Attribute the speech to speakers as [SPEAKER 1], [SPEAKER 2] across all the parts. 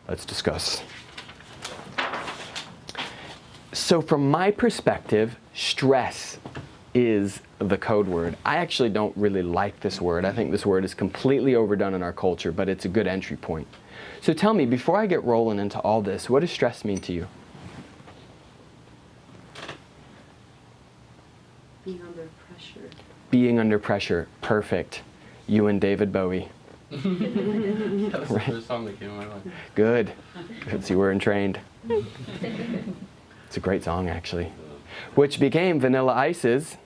[SPEAKER 1] Let's discuss. So from my perspective, stress is the code word. I actually don't really like this word. I think this word is completely overdone in our culture, but it's a good entry point. So tell me, before I get rolling into all this, what does stress mean to you?
[SPEAKER 2] Being under pressure.
[SPEAKER 1] Being under pressure. Perfect. You and David Bowie.
[SPEAKER 3] That was the first song that came to my mind.
[SPEAKER 1] Good. Good. See, we're entrained. It's a great song, actually. Which became Vanilla Ice's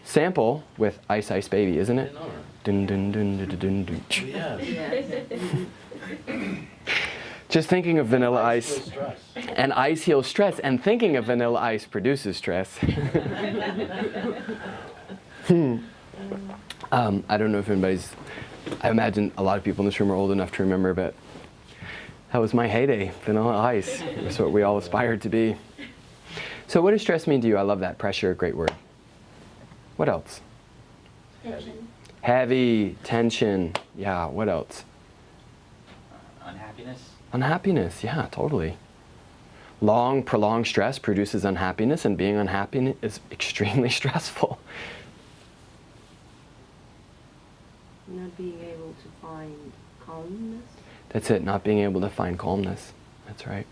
[SPEAKER 1] sample with Ice Ice Baby, isn't it? Dun dun dun dun dun dun. Just thinking of Vanilla Ice, and ice heals stress, and thinking of Vanilla Ice produces stress. I don't know if anybody's, I imagine a lot of people in this room are old enough to remember, but that was my heyday, Vanilla Ice. That's what we all aspired to be. So what does stress mean to you? I love that. Pressure, great word. What else?
[SPEAKER 2] Tension.
[SPEAKER 1] Heavy, tension. Yeah, what else?
[SPEAKER 4] Unhappiness.
[SPEAKER 1] Unhappiness, yeah, totally. Long, prolonged stress produces unhappiness, and being unhappy is extremely stressful.
[SPEAKER 2] Not being able to find calmness.
[SPEAKER 1] That's it, not being able to find calmness. That's right.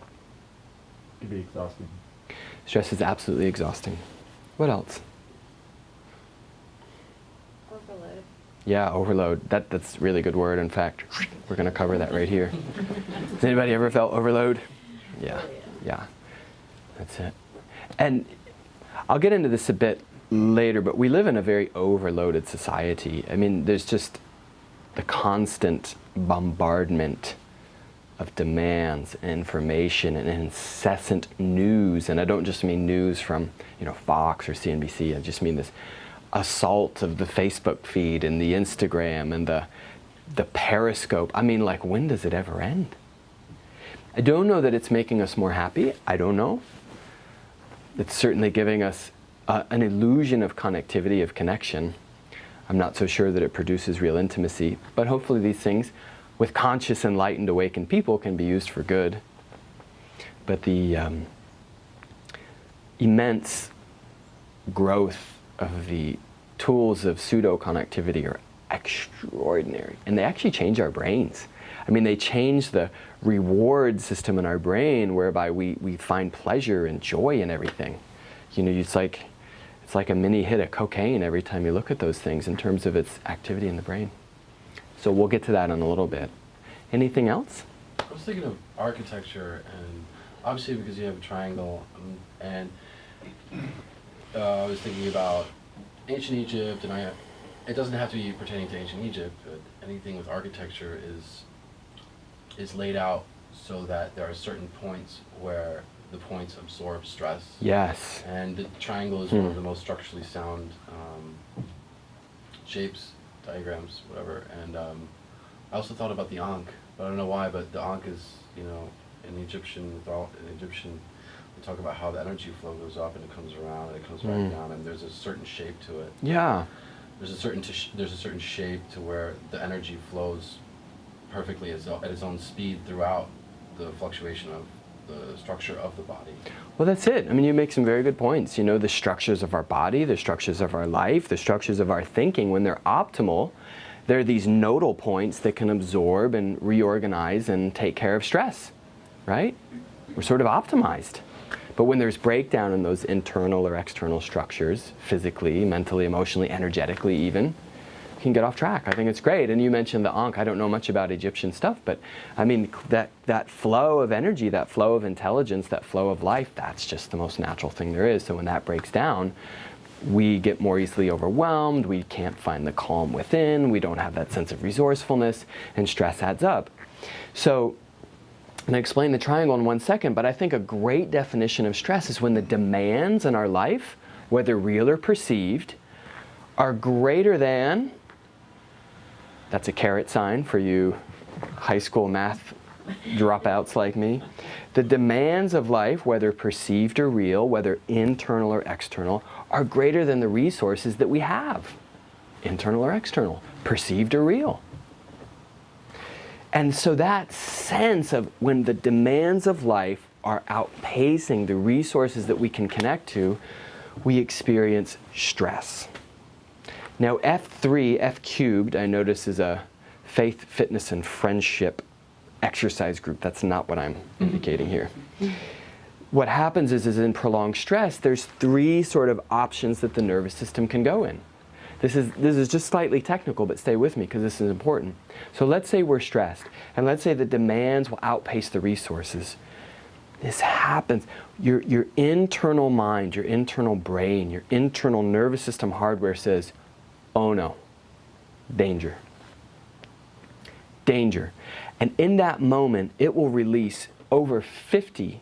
[SPEAKER 5] It can be exhausting.
[SPEAKER 1] Stress is absolutely exhausting. What else?
[SPEAKER 2] Overload.
[SPEAKER 1] Yeah, overload. That's a really good word. In fact, we're going to cover that right here. Has anybody ever felt overload? Yeah, yeah. That's it. And I'll get into this a bit later, but we live in a very overloaded society. I mean, there's just the constant bombardment of demands and information and incessant news. And I don't just mean news from, Fox or CNBC. I just mean this assault of the Facebook feed and the Instagram and the Periscope. I mean, like, when does it ever end? I don't know that it's making us more happy. I don't know. It's certainly giving us an illusion of connectivity, of connection. I'm not so sure that it produces real intimacy, but hopefully these things, with conscious, enlightened, awakened people, can be used for good. But the immense growth of the tools of pseudo-connectivity are extraordinary, and they actually change our brains. I mean, they change the reward system in our brain, whereby we find pleasure and joy in everything. It's like a mini hit of cocaine every time you look at those things in terms of its activity in the brain. So we'll get to that in a little bit. Anything else?
[SPEAKER 3] I was thinking of architecture, and obviously because you have a triangle, and I was thinking about ancient Egypt, and it doesn't have to be pertaining to ancient Egypt, but anything with architecture is laid out so that there are certain points where the points absorb stress.
[SPEAKER 1] Yes.
[SPEAKER 3] And the triangle is one of the most structurally sound shapes, diagrams, whatever. And I also thought about the Ankh, but I don't know why, but the Ankh is, in Egyptian, they talk about how the energy flow goes up and it comes around and it comes back down, and there's a certain shape to it.
[SPEAKER 1] Yeah.
[SPEAKER 3] There's a certain shape to where the energy flows perfectly at its own speed throughout the fluctuation of the structure of the body.
[SPEAKER 1] Well, that's it. I mean, you make some very good points. The structures of our body, the structures of our life, the structures of our thinking, when they're optimal, there are these nodal points that can absorb and reorganize and take care of stress, right? We're sort of optimized. But when there's breakdown in those internal or external structures, physically, mentally, emotionally, energetically even, you can get off track. I think it's great. And you mentioned the Ankh. I don't know much about Egyptian stuff, but I mean, that flow of energy, that flow of intelligence, that flow of life, that's just the most natural thing there is. So when that breaks down, we get more easily overwhelmed, we can't find the calm within, we don't have that sense of resourcefulness, and stress adds up. So, I'm going to explain the triangle in 1 second, but I think a great definition of stress is when the demands in our life, whether real or perceived, are greater than, that's a caret sign for you high school math dropouts like me, the demands of life, whether perceived or real, whether internal or external, are greater than the resources that we have, internal or external, perceived or real. And so that sense of when the demands of life are outpacing the resources that we can connect to, we experience stress. Now F3, F cubed, I notice is a faith, fitness, and friendship exercise group. That's not what I'm indicating here. What happens is in prolonged stress, there's 3 sort of options that the nervous system can go in. This is just slightly technical, but stay with me because this is important. So let's say we're stressed, and let's say the demands will outpace the resources. This happens. Your internal mind, your internal brain, your internal nervous system hardware says, oh no, danger. Danger. And in that moment, it will release over 50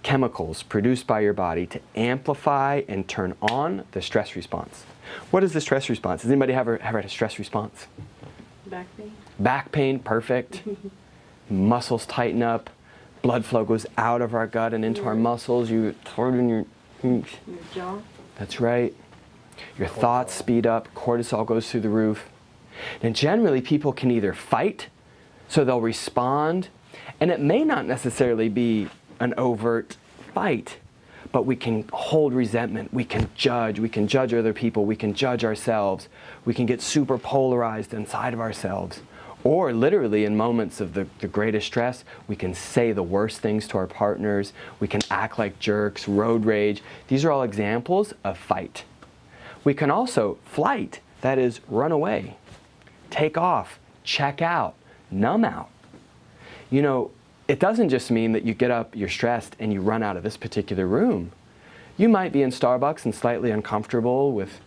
[SPEAKER 1] chemicals produced by your body to amplify and turn on the stress response. What is the stress response? Has anybody ever had a stress response?
[SPEAKER 2] Back pain.
[SPEAKER 1] Back pain, perfect. Muscles tighten up. Blood flow goes out of our gut and into our muscles. You turn your
[SPEAKER 2] jaw.
[SPEAKER 1] That's right. Your thoughts speed up. Cortisol goes through the roof. And generally, people can either fight, so they'll respond, and it may not necessarily be an overt fight, but we can hold resentment, we can judge other people, we can judge ourselves, we can get super polarized inside of ourselves. Or literally in moments of the greatest stress, we can say the worst things to our partners, we can act like jerks, road rage. These are all examples of fight. We can also flight, that is run away, take off, check out, numb out. You know, it doesn't just mean that you get up, you're stressed, and you run out of this particular room. You might be in Starbucks and slightly uncomfortable with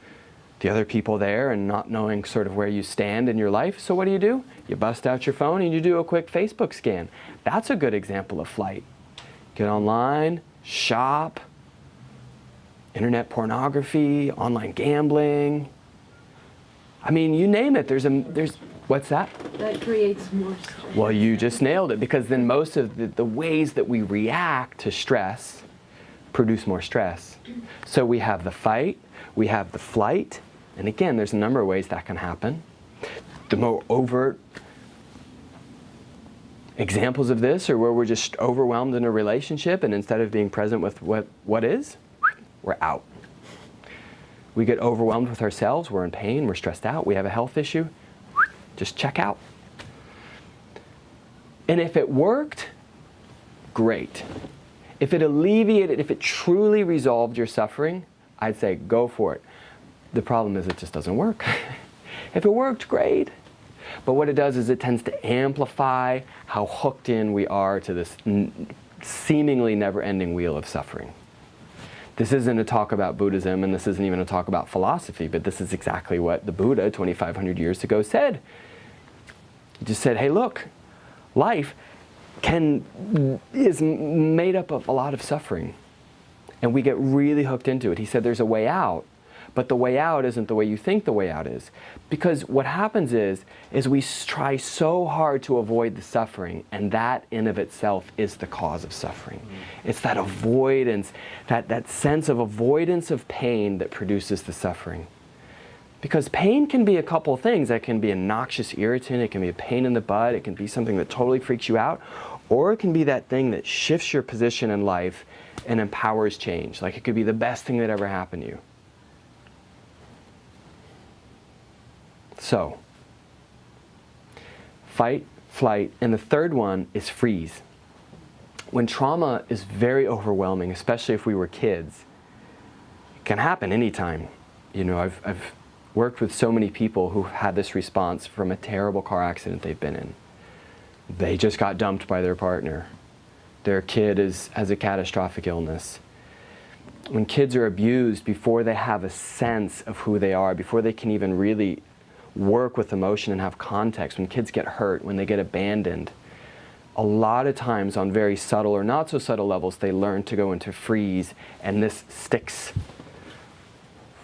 [SPEAKER 1] the other people there and not knowing sort of where you stand in your life. So what do? You bust out your phone and you do a quick Facebook scan. That's a good example of flight. Get online, shop, internet pornography, online gambling. I mean, you name it. There's what's that?
[SPEAKER 2] That creates more stress.
[SPEAKER 1] Well, you just nailed it, because then most of the ways that we react to stress produce more stress. So we have the fight, we have the flight, and again, there's a number of ways that can happen. The more overt examples of this are where we're just overwhelmed in a relationship, and instead of being present with what is, we're out. We get overwhelmed with ourselves, we're in pain, we're stressed out, we have a health issue, just check out. And if it worked, great. If it alleviated, if it truly resolved your suffering, I'd say go for it. The problem is it just doesn't work. If it worked, great. But what it does is it tends to amplify how hooked in we are to this seemingly never-ending wheel of suffering. This isn't a talk about Buddhism, and this isn't even a talk about philosophy, but this is exactly what the Buddha 2,500 years ago said. He just said, hey, look, life is made up of a lot of suffering, and we get really hooked into it. He said there's a way out, but the way out isn't the way you think the way out is. Because what happens is we try so hard to avoid the suffering, and that in of itself is the cause of suffering. It's that avoidance, that sense of avoidance of pain that produces the suffering. Because pain can be a couple things. It can be a noxious irritant, it can be a pain in the butt, it can be something that totally freaks you out, or it can be that thing that shifts your position in life and empowers change. Like it could be the best thing that ever happened to you. So, fight, flight, and the third one is freeze. When trauma is very overwhelming, especially if we were kids, it can happen anytime. You know, I've worked with so many people who've had this response from a terrible car accident they've been in. They just got dumped by their partner. Their kid has a catastrophic illness. When kids are abused, before they have a sense of who they are, before they can even really work with emotion and have context, when kids get hurt, when they get abandoned, a lot of times on very subtle or not so subtle levels, they learn to go into freeze, and this sticks,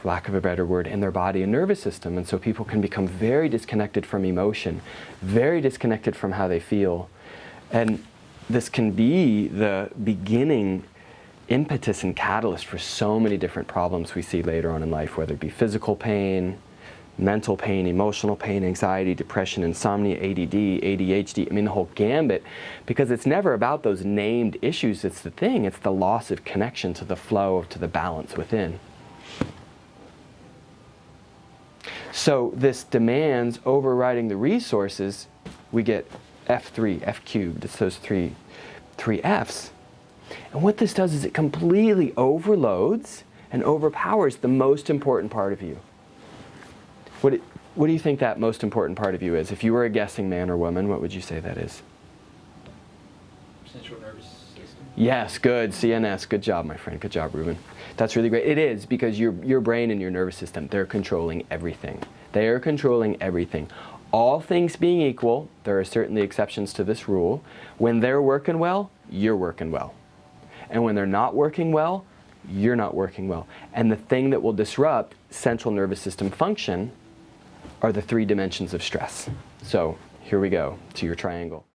[SPEAKER 1] for lack of a better word, in their body and nervous system. And so people can become very disconnected from emotion, very disconnected from how they feel. And this can be the beginning impetus and catalyst for so many different problems we see later on in life, whether it be physical pain, mental pain, emotional pain, anxiety, depression, insomnia, ADD, ADHD, I mean the whole gambit, because it's never about those named issues. It's the thing, it's the loss of connection to the flow, to the balance within. So this demands overriding the resources. We get F3, F cubed, it's those three Fs. And what this does is it completely overloads and overpowers the most important part of you. What do you think that most important part of you is? If you were a guessing man or woman, what would you say that is?
[SPEAKER 4] Central nervous system.
[SPEAKER 1] Yes, good. CNS. Good job, my friend. Good job, Ruben. That's really great. It is, because your brain and your nervous system, they're controlling everything. They are controlling everything. All things being equal, there are certainly exceptions to this rule. When they're working well, you're working well. And when they're not working well, you're not working well. And the thing that will disrupt central nervous system function are the 3 dimensions of stress. So here we go to your triangle.